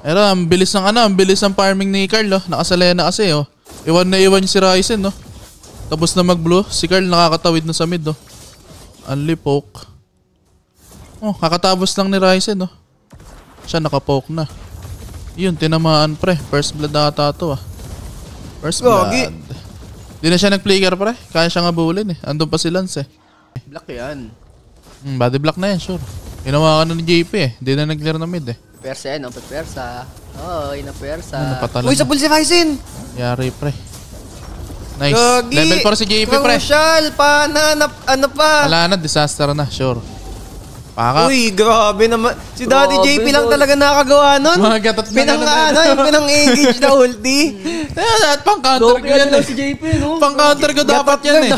Pero ang bilis ng ang bilis ng farming ni Carl, oh. Nakasalena kasi, oh. Iwan na iwan yung si Ryzen, no. Tapos na mag-blue, si Carl nakakatawid na sa mid, oh. Only poke. Oh, kakatapos lang ni Ryzen, oh. Siya nakapoke na. Yun, tinamaan pre. First blood na ata to, ah. First blood. Di na siya nag-flicker pre. Kaya siya nga bulin, eh. Andun pa si Lance, eh. Block yan. Body block na yan, sure. Ginawa ka na ni JP, eh. Di na nag-clear na mid, eh. Persa yan, persa. Oy, na-persa. Napatalan. Uy, sa bull si Ryzen! Yari, pre. Nice. Gagi. Level 4 si JP, pre. Crucial, ano pa? Wala na, disaster na, sure. Paka. Uy, grabe naman. Si Daddy Grabe, JP lang talaga nakagawa nun. Mga gatot na Yung pinang-engage na ulti. At pang-counter ko yan, eh. Si JP, no? Pang-counter ko dapat yan, eh.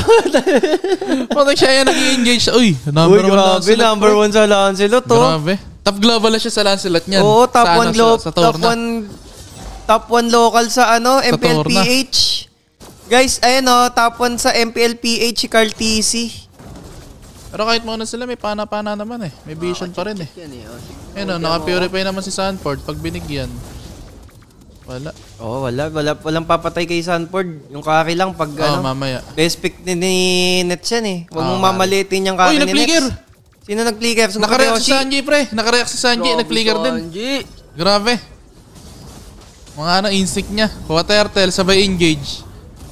Pag siya yan nag-i-engage. Uy, number 1 Lancelot. Grabe, number 1 sa Lancelot, to. Grabe. Top global na siya sa Lancelot niyan. Oo, top 1 local sa MPLPH. Guys, ayun top 1 sa MPLPH si Carl TC. Pero kahit muna sila, may pana-pana naman, eh. May vision pa rin, eh. Ayun, naka-purify naman si Sanford pag binigyan. Wala. Oo, walang papatay kay Sanford. Yung carry lang pag mamaya. best pick ni Nets yan, eh. Huwag mong mamalitin yung carry ni Nets. nag-flicker! Sino nag-flicker? Nakareact si Sanji, pre. Nakareact si Sanji, nag-flicker din. Grabe. Mga instinct niya. Kuha turtle, sabay engage.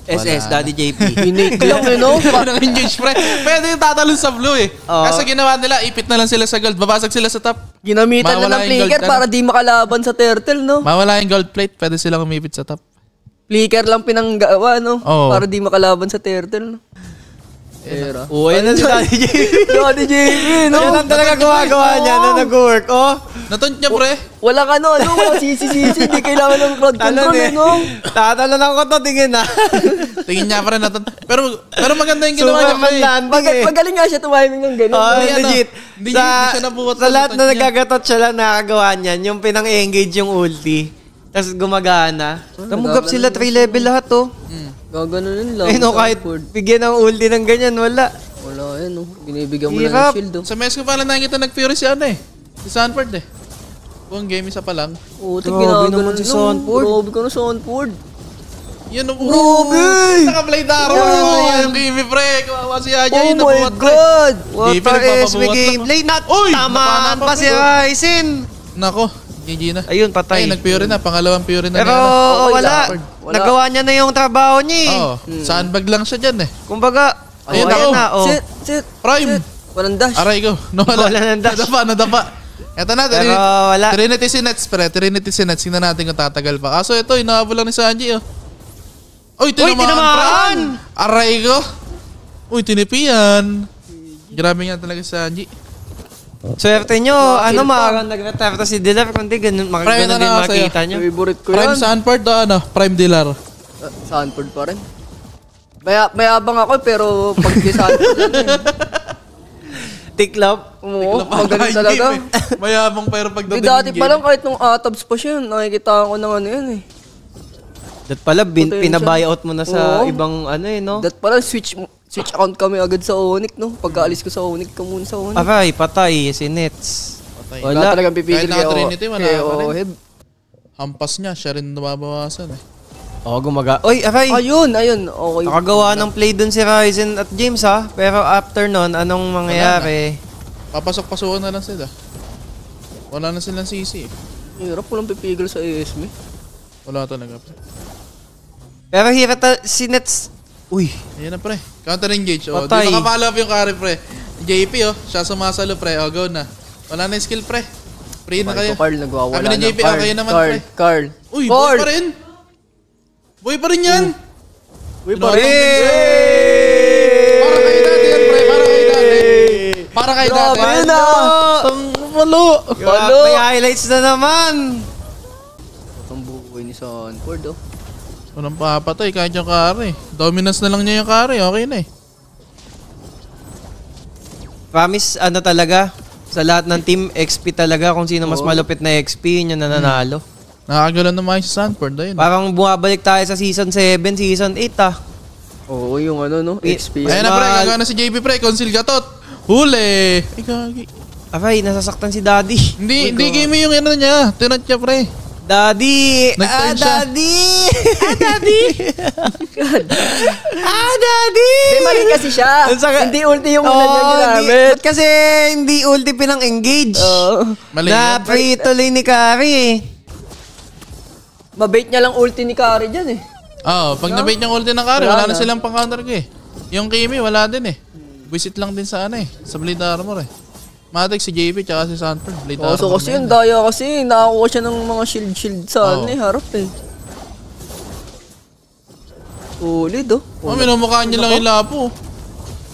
SS, Daddy JP. Unique lang, no? Parang engage, pre. Pwede yung tatalon sa blue, eh. Kasi ginawa nila, ipit na lang sila sa gold. Babasag sila sa top. Ginamitan na ng flicker para di makalaban sa turtle, no? Mawala yung gold plate, pwede silang umipit sa top. Flicker lang pinanggawa, no? Oo. Para di makalaban sa turtle, no? Era. Uy, na si Daddy JP. Daddy JP, no? Yan lang talaga gawa niya na nag-work, oh. Natunt niya, pre. Walang walang sisi-sisi. Di kailangan ng crowd control, no? Tatalon ako to, tingin na. Tingin niya, pre, natunt. Pero maganda yung ginawa niya, pre. Magaling nga siya tumiming ng gano'n. Oh, legit. Hindi siya nabuhat sa lahat na nagagatot siya lang nakagawa niyan, yung pinang-engage yung ulti. Tapos gumagana. Namugap sila 3 level lahat, to. Gaganunin lang. Eh no, kahit bigyan ng ulti ng ganyan, wala. Wala yan, no? Binibigyan mo lang ng shield, oh. Sa Mesco pala nakikita nag-Fury si si Sanford, eh. Buong game, isa pa lang. Grabe naman si Sanford. Grabe ka na, Sanford. Yun, grabe! Naka-blade arrow yung game, pre. Kawawa si Aja, Oh yun, my God! What a SB gameplay. Tamaan pa si Ryzen. Nako, GG na. Ayun, patay. Ay, nag-Fury na. Pangalawang Fury na. Pero wala. Nagawa niya na yung trabaho niya, eh. Oo. Sandbag lang siya dyan, eh. Kumbaga, ayun na, oh. Sit. Prime. Walang dash. Aray ko. Wala ng dash. Nadapa. Eto na, Pero wala. Trinity si Nets, pre. Trinity si Nets. Tingnan natin kung tatagal pa. Kaso ito, inahabol lang ni Sanji, oh. Uy, tinamaan! Aray ko. Uy, tinipian. Grabe nga talaga si Sanji. Swerte nyo, maagang nag-retire si Dilar, kundi ganun din makikita nyo. Favorite ko Prime yan. Sanford o Prime Dilar? Sanford pa rin. Mayabang ako, pero pag si Sanford yan, Tiklop. Oo, magaling talaga. Mayabang pero pagdating Di dati pa lang, kahit nung Atabs pa siya, nakikita ko ng yan, eh. Dat pala, pinabuyout mo na sa ibang no? Dat pala, switch account kami agad sa Onyx, no? Pagkaalis ko sa Onyx, ka muna sa Onyx. Aray, patay si Nets. Patay. Wala talagang pipigil kahit Trinity, wala pa rin. rin. Hampas niya, siya rin nababawasan, eh. Uy, aray! Ayun. Okay. Nakagawa ng play dun si Ryzen at James, ha? Pero after nun, anong mangyayari? Papasok-pasukan na lang sila. Wala na silang CC. Hirap, walang pipigil sa ASM. Wala talaga, pre. Pero si Nets... Uy! Ayan na, pre. Counter engage. Oh, di Patay. makapollow up yung carry, pre. JP, oh. Siya sumasalo, pre. Oh, go na. Wala na yung skill, pre. Free na kayo. Carl, nagwawala kami na JP, okay naman, pre. Carl. Uy, boy pa rin. Boy pa rin yan. Uy, pa rin. Para kayo dati yan, pre. Para kayo dati. Para kayo dati. Grabe na. Ang malo. May highlights na naman! Itong buhay ni Sanford, oh. Walang papatay, kahit yung carry. Dominance na lang niya yung carry, okay na, eh. Promise, talaga, sa lahat ng team, XP talaga. Kung sino mas malupit na XP, yun yung nananalo. Nakagalan naman si Sanford, ayun. Parang bumabalik tayo sa Season 7, Season 8, ah. Oo, yung no? XP. Ayan na, pre. Gagana si JP, pre. Conceal gatot. Huli. Ay, gagi. Aray, nasasaktan si Daddy. Hindi game yung niya. Tinat niya, pre. Daddy! Nag-turn siya. Daddy! Daddy! Daddy! Hindi, mali kasi siya. Hindi ulti yung una niya ginamit. Ba't kasi hindi ulti pinang-engage? Mali Na yan. free tuloy ni Kari eh. Mabait niya lang ulti ni Kari dyan eh. Oo, pag nabait yung ulti ng Kari, Wala wala na na. silang pang-counter ko eh. Yung Kimi, wala din eh. Visit lang din sa ano eh, sa Blade Armor eh. Matik si JP tsaka si Sanford, Blade Armor. So kasi na yung yun. daya kasi, nakakuha siya ng mga shield sa Oo. ano eh, harap eh. Solid oh. Oh, minumukhaan niya lang yung lapo.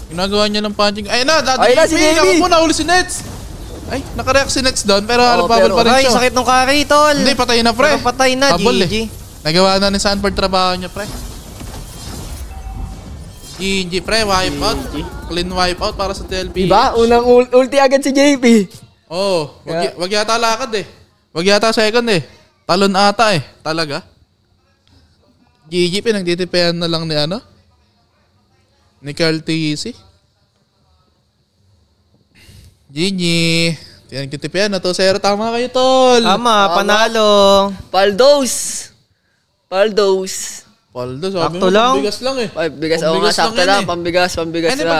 Ginagawa niya ng punching. Ay na, dati Ay na, si JP. Ako po, nahuli si Nets. Ay, nakareact si Nets doon, pero Oo, bubble pero- pa rin Ay, siya. sakit nung Kari, tol. Hindi, patay na pre. Pero patay na, Habol, GG. Nagawa na ni Sanford trabaho niya pre. GG pre, wipeout. Clean wipeout para sa TLP. Diba? Unang ulti agad si JP. Oo, wag yata lakad eh. Wag yata second eh. Talon ata eh. Talaga. GG, pinagtitipayan na lang ni ano? Ni Carl TC. GG. Pinagtitipayan na to. Sir, tama kayo tol. Tama, panalo. Paldos. Paldos. Paldo, sabi Sakto mo, lang. bigas lang eh. Ay, bigas. Oo nga, Pambigas lang sakto yan lang. eh. Pambigas Ay, di lang.